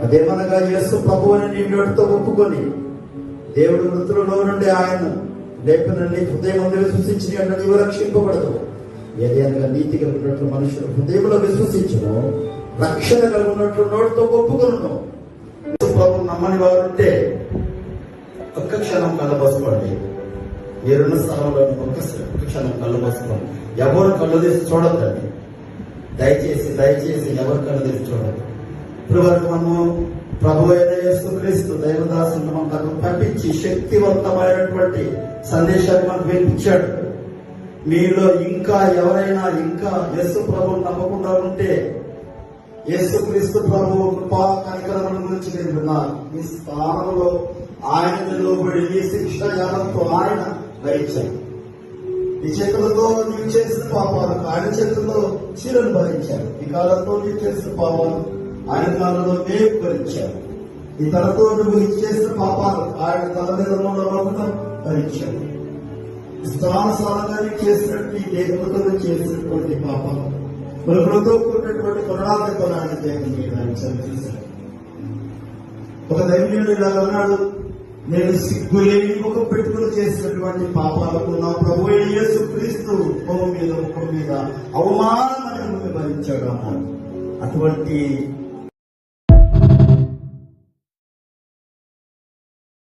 అదేమనగా యేసు ప్రభువుని నీ నోటితో ఒప్పుకొని దేవుడు మృతులలో నుండి ఆయన లేపిన నీ హృదయం విశ్వసించిన అంటే నీవు రక్షింపబడదు. ఏదైనా నీతి కలిగినట్లు మనుషులు హృదయంలో విశ్వసించను, రక్షణ కలిగినట్లు నోటితో ఒప్పుకొను. ప్రభు నమ్మని వారు ఉంటే ఒక్క క్షణం కళ్ళబోసుకోండి. మీరున్న స్థలంలో ఒక్క క్షణం కళ్ళబోసుకోండి. ఎవరు కళ్ళు తీసి చూడద్దండి. దయచేసి ఎవరు కళ్ళు తీసి చూడద్దు. ఇప్పుడు వరకు మనము ప్రభు అయిన యేసుక్రీస్తు దైవదాసుని మనకు పంపించి శక్తివంతమైనటువంటి సందేశాన్ని మనకు వినిపించాడు. మీలో ఇంకా ఎవరైనా ఇంకా యేసు ప్రభువు నమ్మకుండా ఉంటే యేసుక్రీస్తు ప్రభువు కృపా కనికరముల గురించి మీరు విన్నారు. మీ స్థానంలో ఆయన నిలబడి ఈ శిక్ష యానంతో ఆయన భరించారు. ఈ చేతులతో నీవు చేసిన పాపాలకు ఆయన చేతుల్లో చీరలు భరించారు. ఈ కాలంతో నీవు చేసిన పాపాలు ఆయన కాలంలో మేము భరించారు. ఈ తలతో నువ్వు చేసిన పాపాలు ఆయన తల మీద రోగం భరించారు. స్థానసారంగా చేసినట్టు ఈ దేహంతో చేసినటువంటి పాపాలు మృగంతో కూడినటువంటి కొనడాలను ఆయన దేవుని చదివించారు. ఒక దైవజనుడు ఇలా అన్నాడు, నేను సిగ్గులేని ముఖం పెట్టుకుని చేసినటువంటి పాపాలకు నా ప్రభు యేసుక్రీస్తు ముఖం మీద అవమానం భరించాడు అన్నాడు. అటువంటి